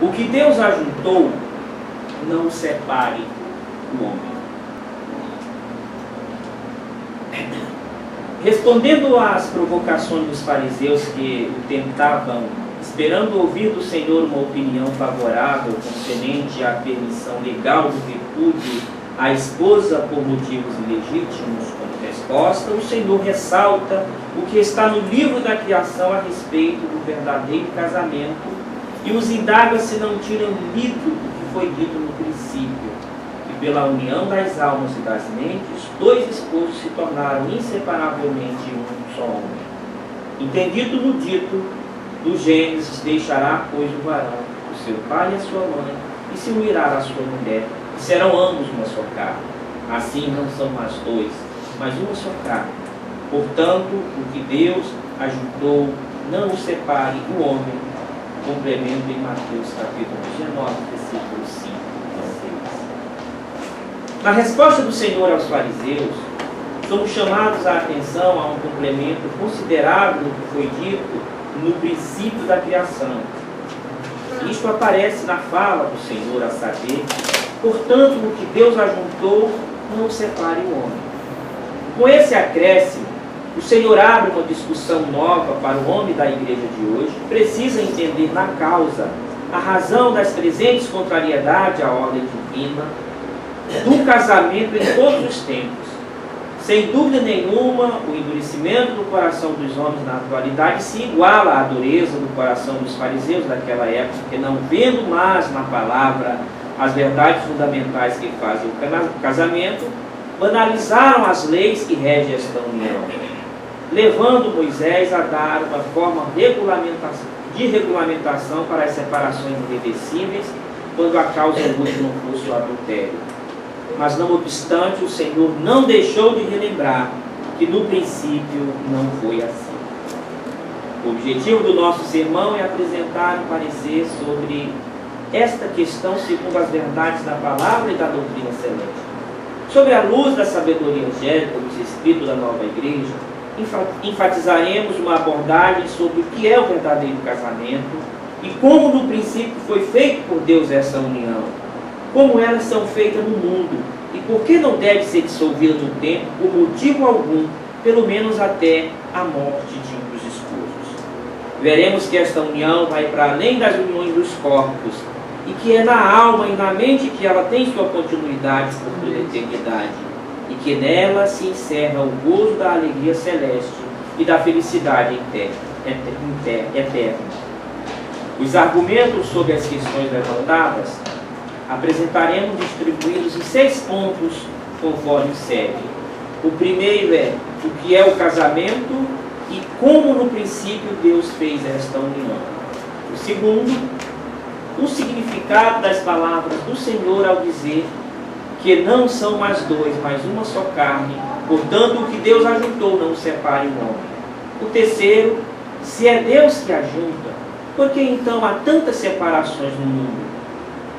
O que Deus ajuntou, não separe o homem. Respondendo às provocações dos fariseus que o tentavam, esperando ouvir do Senhor uma opinião favorável concernente à permissão legal do repúdio à esposa por motivos ilegítimos, como resposta, o Senhor ressalta o que está no livro da criação a respeito do verdadeiro casamento e os indaga se não tinham lido o que foi dito no princípio, que pela união das almas e das mentes, dois esposos se tornaram inseparavelmente um só homem. Entendido no dito do Gênesis, deixará, pois, o varão, o seu pai e a sua mãe, e se unirá à sua mulher, e serão ambos uma só carne. Assim não são mais dois, mas uma só carne. Portanto, o que Deus ajuntou, não o separe o homem. Complemento em Mateus capítulo 19, versículos 5 e 6. Na resposta do Senhor aos fariseus, somos chamados a atenção a um complemento considerável do que foi dito no princípio da criação. Isto aparece na fala do Senhor, a saber, portanto, o que Deus ajuntou, não separe o homem. Com esse acréscimo, o Senhor abre uma discussão nova para o homem da igreja de hoje, que precisa entender na causa a razão das presentes contrariedades à ordem divina, do casamento em todos os tempos. Sem dúvida nenhuma, o endurecimento do coração dos homens na atualidade se iguala à dureza do coração dos fariseus daquela época, que não vendo mais na palavra as verdades fundamentais que fazem o casamento, banalizaram as leis que regem esta união, levando Moisés a dar uma forma de regulamentação para as separações irreversíveis, quando a causa última não fosse o adultério. Mas, não obstante, o Senhor não deixou de relembrar que no princípio não foi assim. O objetivo do nosso sermão é apresentar um parecer sobre esta questão segundo as verdades da palavra e da doutrina celeste. Sob a luz da sabedoria angélica dos Espíritos da nova igreja, enfatizaremos uma abordagem sobre o que é o verdadeiro casamento e como no princípio foi feito por Deus essa união, como elas são feitas no mundo e por que não deve ser dissolvida no tempo por motivo algum, pelo menos até a morte de um dos esposos. Veremos que esta união vai para além das uniões dos corpos e que é na alma e na mente que ela tem sua continuidade por toda a eternidade e que nela se encerra o gozo da alegria celeste e da felicidade eterna. Os argumentos sobre as questões levantadas apresentaremos distribuídos em 6 pontos conforme segue. O primeiro é o que é o casamento e como no princípio Deus fez esta união. O segundo, o significado das palavras do Senhor ao dizer que não são mais dois, mas uma só carne, portanto o que Deus ajuntou não separe o homem. O terceiro, se é Deus que ajunta, por que então há tantas separações no mundo?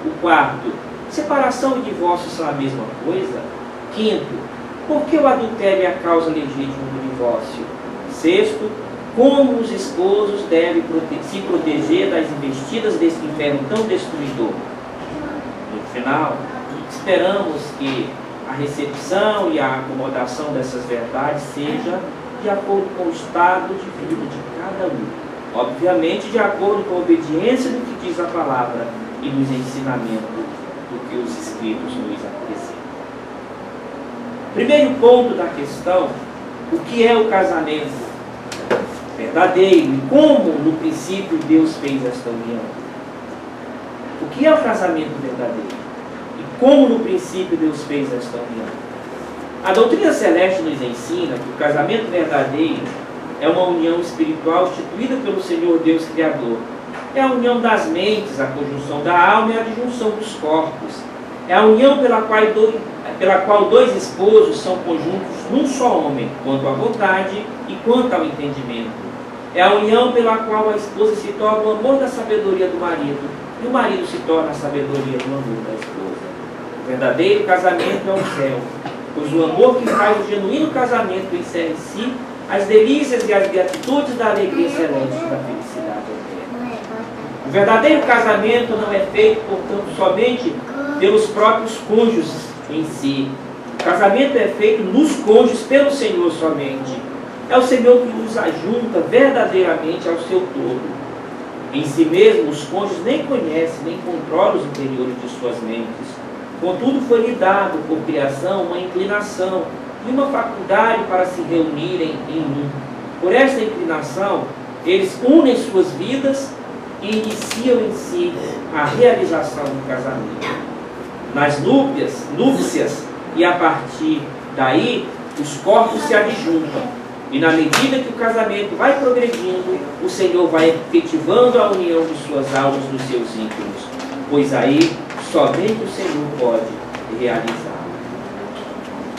O quarto, separação e divórcio são a mesma coisa? Quinto, por que o adultério é a causa legítima do divórcio? Sexto, como os esposos devem se proteger das investidas desse inferno tão destruidor? No final, esperamos que a recepção e a acomodação dessas verdades seja de acordo com o estado de vida de cada um. Obviamente, de acordo com a obediência do que diz a palavra e nos ensinamentos do que os Escritos nos apresentam. Primeiro ponto da questão, o que é o casamento verdadeiro e como no princípio Deus fez esta união. O que é o casamento verdadeiro e como no princípio Deus fez esta união. A doutrina celeste nos ensina que o casamento verdadeiro é uma união espiritual instituída pelo Senhor Deus Criador. É a união das mentes, a conjunção da alma e a disjunção dos corpos. É a união pela qual dois esposos são conjuntos num só homem, quanto à vontade e quanto ao entendimento. É a união pela qual a esposa se torna o amor da sabedoria do marido e o marido se torna a sabedoria do amor da esposa. O verdadeiro casamento é o céu, pois o amor que faz o genuíno casamento encerra em si as delícias e as beatitudes da alegria celeste e da felicidade eterna. O O verdadeiro casamento não é feito, portanto, somente pelos próprios cônjuges em si. O casamento é feito nos cônjuges pelo Senhor somente. É o Senhor que nos ajunta verdadeiramente ao seu todo. Em si mesmo, os cônjuges nem conhecem, nem controlam os interiores de suas mentes. Contudo, foi-lhe dado por criação uma inclinação e uma faculdade para se reunirem em um. Por esta inclinação, eles unem suas vidas e iniciam em si a realização do casamento. Nas núpcias, e a partir daí, os corpos se adjuntam. E na medida que o casamento vai progredindo, o Senhor vai efetivando a união de suas almas nos seus íntimos. Pois aí, somente o Senhor pode realizar.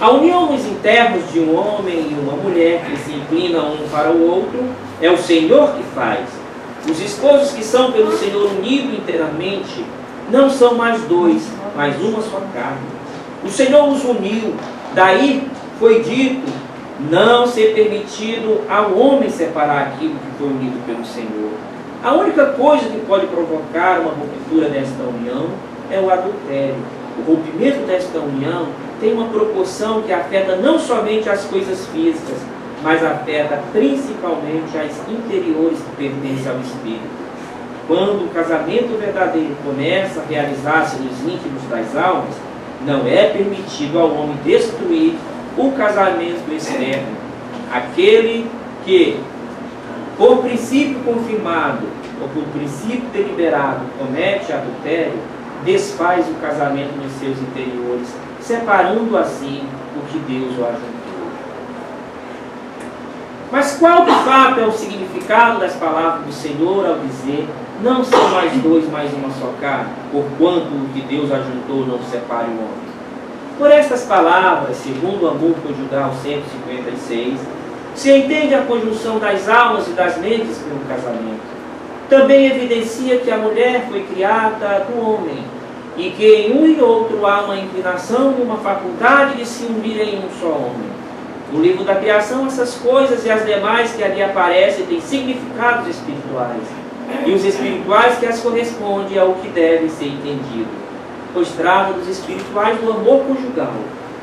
A união nos internos de um homem e uma mulher que se inclinam um para o outro, é o Senhor que faz. Os esposos que são pelo Senhor unidos inteiramente, não são mais dois, mas uma só carne. O Senhor os uniu, daí foi dito, não ser permitido ao homem separar aquilo que foi unido pelo Senhor. A única coisa que pode provocar uma ruptura desta união é o adultério. O rompimento desta união tem uma proporção que afeta não somente as coisas físicas, mas afeta principalmente as interiores que pertencem ao espírito. Quando o casamento verdadeiro começa a realizar-se nos íntimos das almas, não é permitido ao homem destruir o casamento externo, aquele que, por princípio confirmado ou por princípio deliberado, comete adultério, desfaz o casamento nos seus interiores, separando assim o que Deus o ajuntou. Mas qual de fato é o significado das palavras do Senhor ao dizer: não são mais dois, mais uma só carne, porquanto o que Deus ajuntou não separe o homem? Por estas palavras, segundo o amor conjugal 156, se entende a conjunção das almas e das mentes pelo casamento. Também evidencia que a mulher foi criada do homem e que em um e outro há uma inclinação e uma faculdade de se unir em um só homem. No livro da criação, essas coisas e as demais que ali aparecem têm significados espirituais, e os espirituais que as correspondem ao que deve ser entendido. Pois trata dos espirituais do amor conjugal,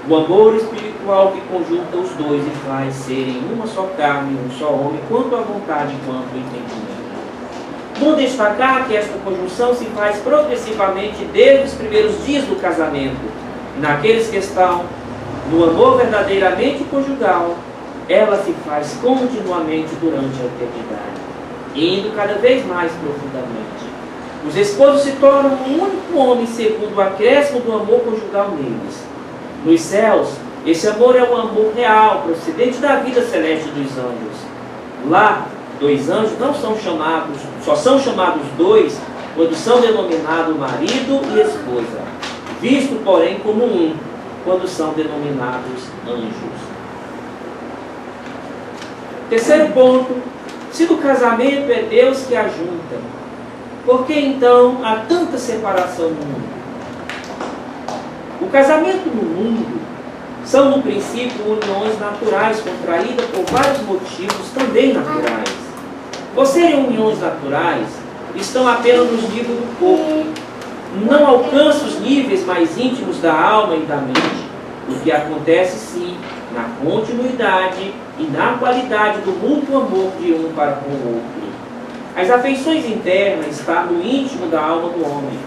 o amor espiritual que conjunta os dois e faz serem uma só carne, um só homem, quanto à vontade quanto ao entendimento. Bom destacar que esta conjunção se faz progressivamente desde os primeiros dias do casamento. Naqueles que estão no amor verdadeiramente conjugal, ela se faz continuamente durante a eternidade, indo cada vez mais profundamente. Os esposos se tornam um único homem segundo o acréscimo do amor conjugal neles. Nos céus, esse amor é um amor real, procedente da vida celeste dos anjos. Lá, dois anjos não são chamados, só são chamados dois quando são denominados marido e esposa, visto, porém, como um, quando são denominados anjos. Terceiro ponto: se do casamento é Deus que ajunta, por que então há tanta separação no mundo? O casamento no mundo são, no princípio, uniões naturais contraídas por vários motivos também naturais. Por serem uniões naturais, estão apenas nos níveis do corpo. Não alcançam os níveis mais íntimos da alma e da mente. O que acontece, sim, na continuidade e na qualidade do mútuo amor de um para com o outro. As afeições internas estão no íntimo da alma do homem.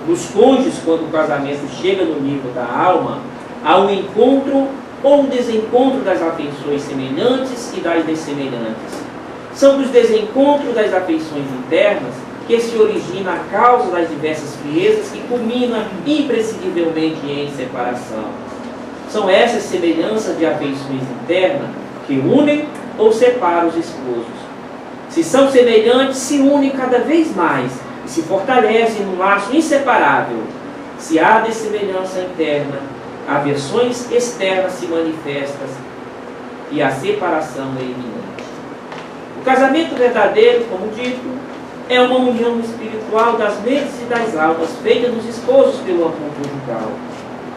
Nos cônjuges, quando o casamento chega no nível da alma, há um encontro ou um desencontro das afeições semelhantes e das dessemelhantes. São dos desencontros das afeições internas que se origina a causa das diversas friezas que culmina imprescindivelmente em separação. São essas semelhanças de afeições internas que unem ou separam os esposos. Se são semelhantes, se unem cada vez mais e se fortalecem num laço inseparável. Se há dessemelhança interna, aversões externas se manifestam e a separação é iminente. O casamento verdadeiro, como dito, é uma união espiritual das mentes e das almas, feita nos esposos pelo amor conjugal.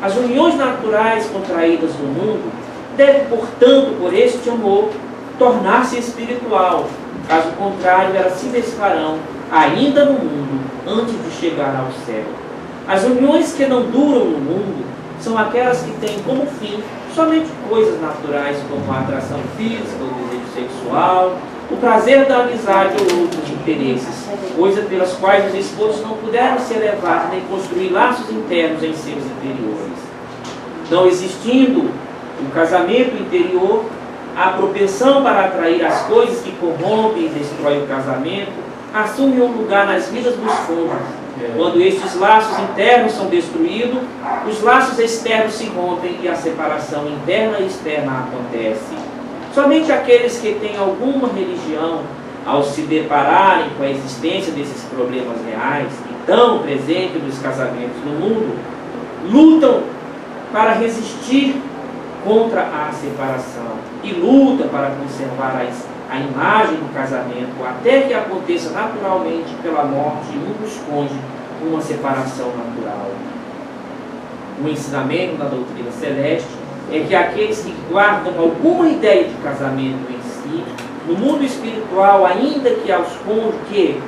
As uniões naturais contraídas no mundo devem, portanto, por este amor, tornar-se espiritual. Caso contrário, elas se desfarão ainda no mundo, antes de chegar ao céu. As uniões que não duram no mundo são aquelas que têm como fim somente coisas naturais, como a atração física, o desejo sexual, o prazer da amizade ou outros interesses, coisas pelas quais os esposos não puderam se elevar nem construir laços internos em seus interiores. Não existindo o casamento interior, a propensão para atrair as coisas que corrompem e destroem o casamento assume um lugar nas vidas dos cônjuges. Quando estes laços internos são destruídos, os laços externos se rompem e a separação interna e externa acontece. Somente aqueles que têm alguma religião, ao se depararem com a existência desses problemas reais, que estão presentes nos casamentos no mundo, lutam para resistir contra a separação e lutam para conservar a imagem do casamento até que aconteça naturalmente pela morte de um dos cônjuges uma separação natural. O ensinamento da doutrina celeste é que aqueles que guardam alguma ideia de casamento em si, no mundo espiritual, ainda que aos cônjuges que,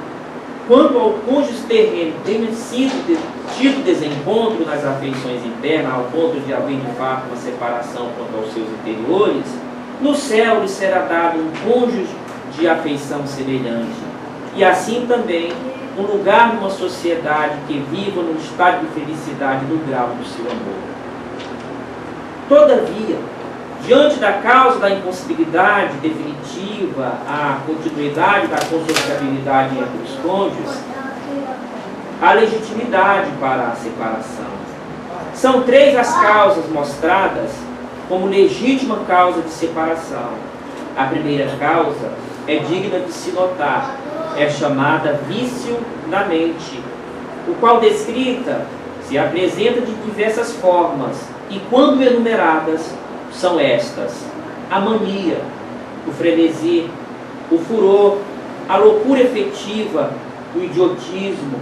quanto ao cônjuge terreno, tenha tido desencontro nas afeições internas, ao ponto de haver de fato uma separação quanto aos seus interiores, no céu lhe será dado um cônjuge de afeição semelhante. E assim também um lugar numa sociedade que viva num estado de felicidade no grau do seu amor. Todavia, diante da causa da impossibilidade definitiva, a continuidade da consociabilidade entre os cônjuges, há legitimidade para a separação. São 3 as causas mostradas como legítima causa de separação. A primeira causa é digna de se notar, é chamada vício na mente, o qual descrita se apresenta de diversas formas e, quando enumeradas, são estas: a mania, o frenesi, o furor, a loucura efetiva, o idiotismo,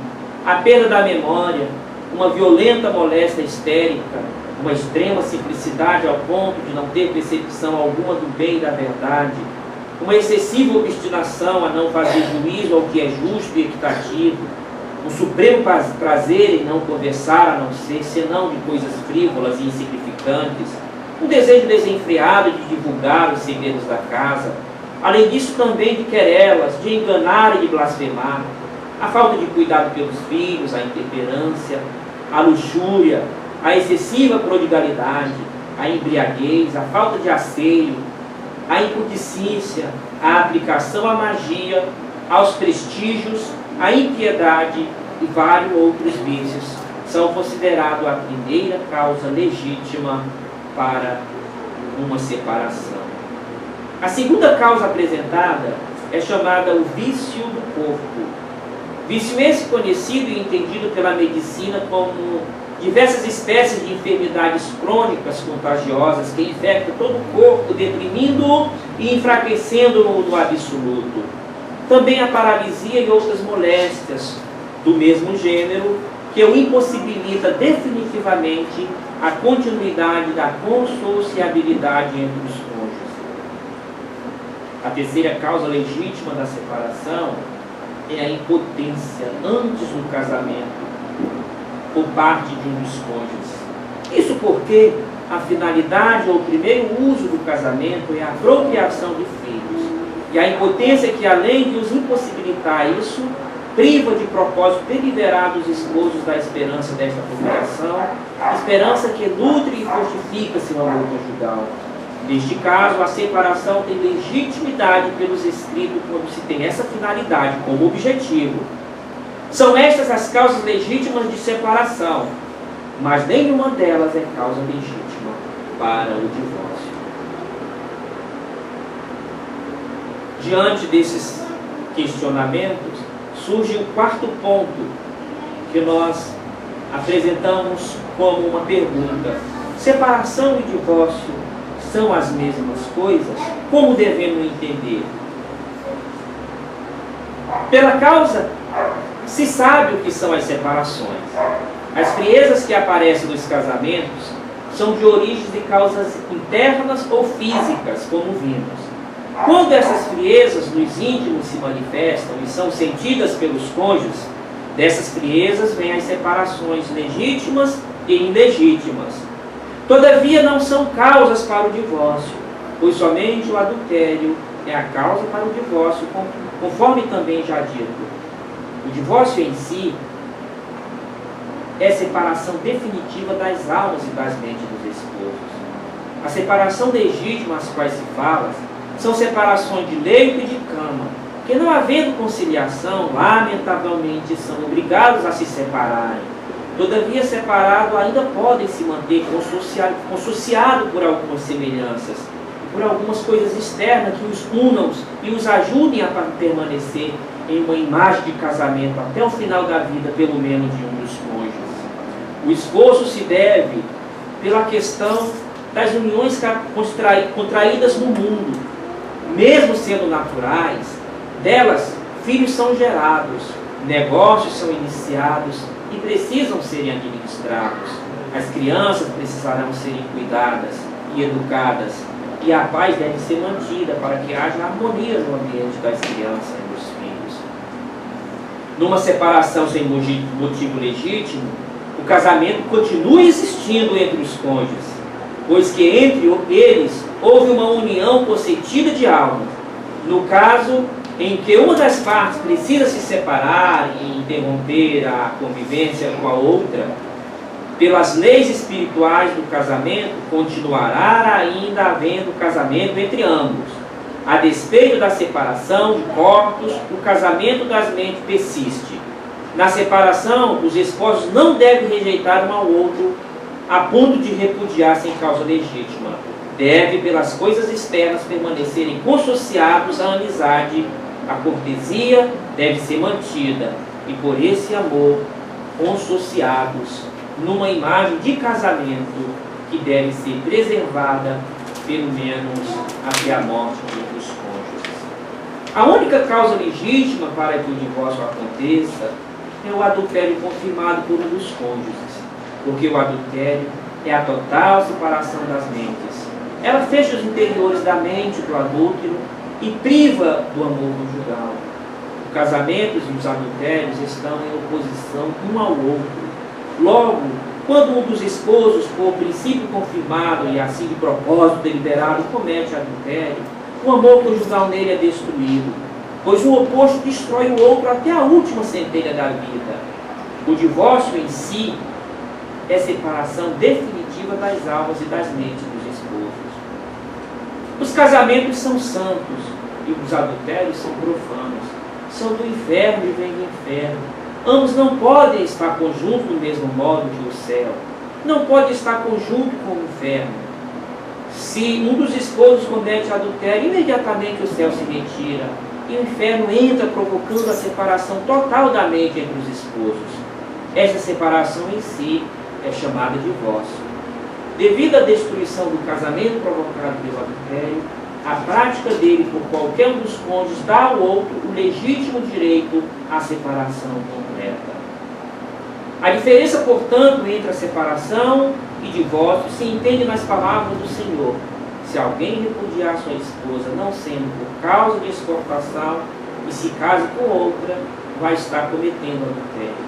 a perda da memória, uma violenta moléstia histérica, uma extrema simplicidade ao ponto de não ter percepção alguma do bem e da verdade, uma excessiva obstinação a não fazer juízo ao que é justo e equitativo, um supremo prazer em não conversar a não ser senão de coisas frívolas e insignificantes, um desejo desenfreado de divulgar os segredos da casa, além disso também de querelas, de enganar e de blasfemar, a falta de cuidado pelos filhos, a intemperância, a luxúria, a excessiva prodigalidade, a embriaguez, a falta de asseio, a impudicícia, a aplicação à magia, aos prestígios, a impiedade e vários outros vícios são considerados a primeira causa legítima para uma separação. A segunda causa apresentada é chamada o vício do corpo. Vício esse conhecido e entendido pela medicina como diversas espécies de enfermidades crônicas contagiosas que infectam todo o corpo, deprimindo-o e enfraquecendo-o no absoluto. Também a paralisia e outras moléstias do mesmo gênero que o impossibilita definitivamente a continuidade da consociabilidade entre os cônjuges. A terceira causa legítima da separação é a impotência antes do casamento por parte de um dos cônjuges. Isso porque a finalidade ou o primeiro uso do casamento é a procriação de filhos. E a impotência que, além de os impossibilitar isso, priva de propósito deliberado os esposos da esperança desta procriação, esperança que nutre e fortifica seu amor conjugal. Neste caso, a separação tem legitimidade pelos escritos quando se tem essa finalidade como objetivo. São estas as causas legítimas de separação, mas nenhuma delas é causa legítima para o divórcio. Diante desses questionamentos, surge o quarto ponto que nós apresentamos como uma pergunta: separação e divórcio são as mesmas coisas? Como devemos entender? Pela causa, se sabe o que são as separações. As friezas que aparecem nos casamentos são de origens de causas internas ou físicas, como vimos. Quando essas friezas nos íntimos se manifestam e são sentidas pelos cônjuges, dessas friezas vêm as separações legítimas e ilegítimas. Todavia não são causas para o divórcio, pois somente o adultério é a causa para o divórcio, conforme também já dito. O divórcio em si é separação definitiva das almas e das mentes dos esposos. A separação legítima às quais se fala são separações de leito e de cama, que não havendo conciliação, lamentavelmente são obrigados a se separarem. Todavia, separados ainda podem se manter consociados por algumas semelhanças, por algumas coisas externas que os unam e os ajudem a permanecer em uma imagem de casamento até o final da vida, pelo menos de um dos cônjuges. O esforço se deve pela questão das uniões contraídas no mundo. Mesmo sendo naturais, delas filhos são gerados, negócios são iniciados e precisam serem administrados. As crianças precisarão serem cuidadas e educadas, e a paz deve ser mantida para que haja harmonia no ambiente das crianças e dos filhos. Numa separação sem motivo legítimo, o casamento continua existindo entre os cônjuges, pois que entre eles houve uma união consentida de alma. No caso em que uma das partes precisa se separar e interromper a convivência com a outra, pelas leis espirituais do casamento, continuará ainda havendo casamento entre ambos. A despeito da separação de corpos, o casamento das mentes persiste. Na separação, os esposos não devem rejeitar um ao outro a ponto de repudiar sem causa legítima. Deve, pelas coisas externas, permanecerem consociados à amizade. A cortesia deve ser mantida, e por esse amor, consociados numa imagem de casamento que deve ser preservada, pelo menos até a morte dos cônjuges. A única causa legítima para que o divórcio aconteça é o adultério confirmado por um dos cônjuges, porque o adultério é a total separação das mentes. Ela fecha os interiores da mente do adúltero e priva do amor conjugal. Os casamentos e os adultérios estão em oposição um ao outro. Logo, quando um dos esposos, por princípio confirmado e assim de propósito deliberado, comete adultério, o amor conjugal nele é destruído, pois o oposto destrói o outro até a última centelha da vida. O divórcio em si é separação definitiva das almas e das mentes dos esposos. Os casamentos são santos e os adultérios são profanos. São do inferno e vêm do inferno. Ambos não podem estar conjuntos do mesmo modo que o céu. Não pode estar conjunto com o inferno. Se um dos esposos comete adultério, imediatamente o céu se retira e o inferno entra, provocando a separação total da mente entre os esposos. Esta separação em si é chamada de divórcio. Devido à destruição do casamento provocado pelo adultério, a prática dele por qualquer um dos cônjuges dá ao outro o legítimo direito à separação completa. A diferença, portanto, entre a separação e divórcio se entende nas palavras do Senhor. Se alguém repudiar sua esposa, não sendo por causa de exportação, e se case com outra, vai estar cometendo adultério.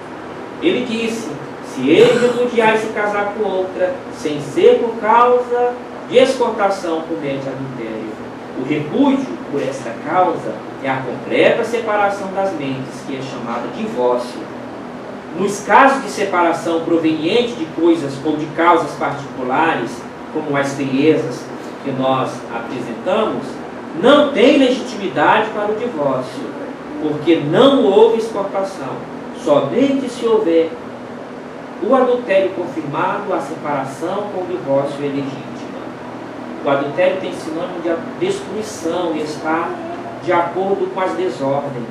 Ele disse: se ele repudiar e se casar com outra, sem ser por causa de exportação, comete adultério. O repúdio por esta causa é a completa separação das mentes, que é chamada divórcio. Nos casos de separação proveniente de coisas ou de causas particulares, como as friezas que nós apresentamos, não tem legitimidade para o divórcio, porque não houve exportação. Somente se houver o adultério confirmado, a separação com o divórcio é legítima. O adultério tem sinônimo de destruição e está de acordo com as desordens.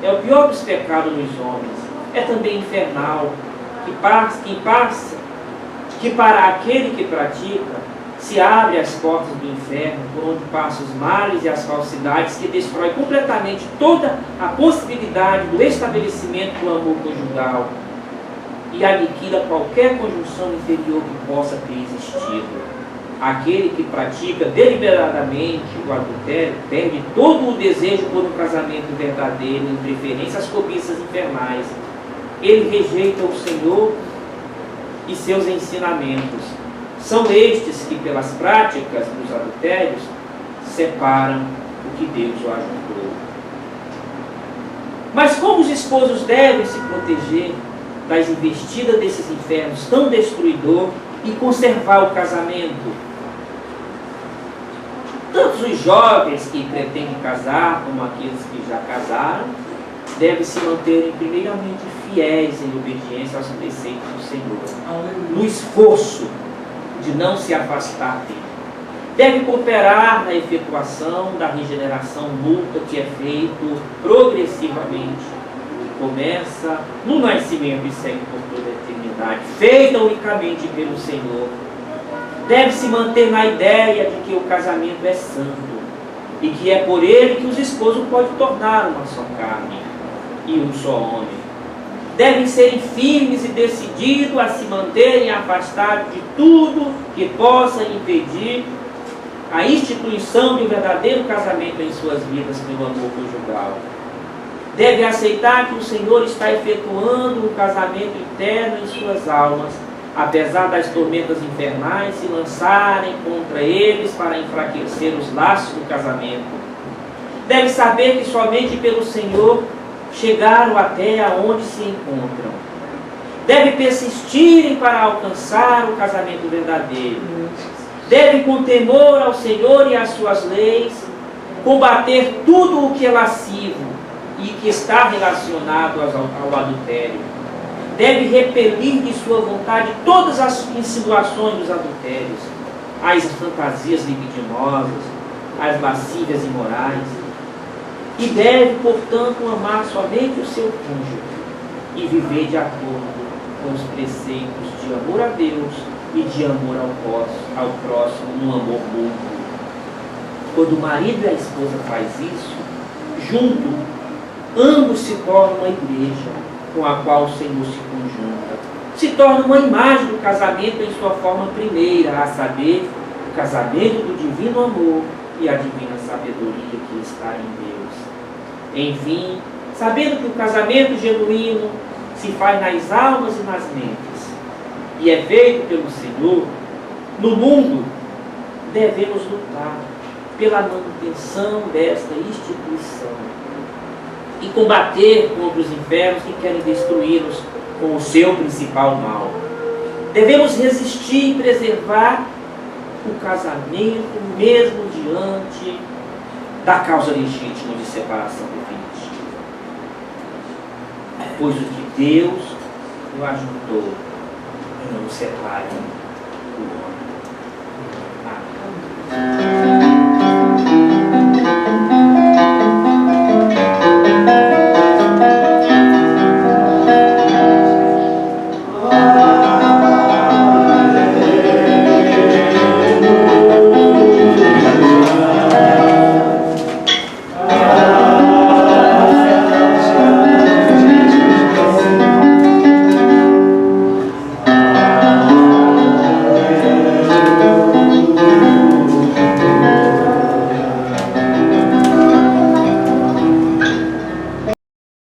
É o pior dos pecados nos homens. É também infernal, que para aquele que pratica, se abre as portas do inferno, por onde passam os males e as falsidades, que destrói completamente toda a possibilidade do estabelecimento do amor conjugal e aniquila qualquer conjunção inferior que possa ter existido. Aquele que pratica deliberadamente o adultério perde todo o desejo por um casamento verdadeiro, em preferência às cobiças infernais. Ele rejeita o Senhor e seus ensinamentos. São estes que, pelas práticas dos adultérios, separam o que Deus o ajuntou. Mas como os esposos devem se proteger das investidas desses infernos tão destruidor e conservar o casamento? Tanto os jovens que pretendem casar, como aqueles que já casaram, devem se manterem primeiramente fiéis em obediência aos preceitos do Senhor, no esforço de não se afastar dele. Devem cooperar na efetuação da regeneração mútua que é feito progressivamente. Começa no nascimento e segue por toda a eternidade, feita unicamente pelo Senhor. Deve se manter na ideia de que o casamento é santo e que é por ele que os esposos podem tornar uma só carne e um só homem. Devem ser firmes e decididos a se manterem afastados de tudo que possa impedir a instituição de um verdadeiro casamento em suas vidas pelo amor conjugal. Deve aceitar que o Senhor está efetuando um casamento eterno em suas almas, apesar das tormentas infernais se lançarem contra eles para enfraquecer os laços do casamento. Deve saber que somente pelo Senhor chegaram até aonde se encontram. Deve persistirem para alcançar o casamento verdadeiro. Deve, com temor ao Senhor e às suas leis, combater tudo o que é lascivo e que está relacionado ao adultério. Deve repelir de sua vontade todas as insinuações dos adultérios, as fantasias libidinosas, as lascívias imorais, e deve, portanto, amar somente o seu cônjuge e viver de acordo com os preceitos de amor a Deus e de amor ao próximo, um amor mútuo. Quando o marido e a esposa faz isso, junto, ambos se tornam uma igreja com a qual o Senhor se conjunta. Se torna uma imagem do casamento em sua forma primeira, a saber, o casamento do divino amor e a divina sabedoria que está em Deus. Enfim, sabendo que o casamento genuíno se faz nas almas e nas mentes, e é feito pelo Senhor, no mundo devemos lutar pela manutenção desta instituição e combater contra os infernos que querem destruí-los com o seu principal mal. Devemos resistir e preservar o casamento mesmo diante da causa legítima de separação definitiva. Pois o que Deus o ajuntou, não o separe o homem. Amém.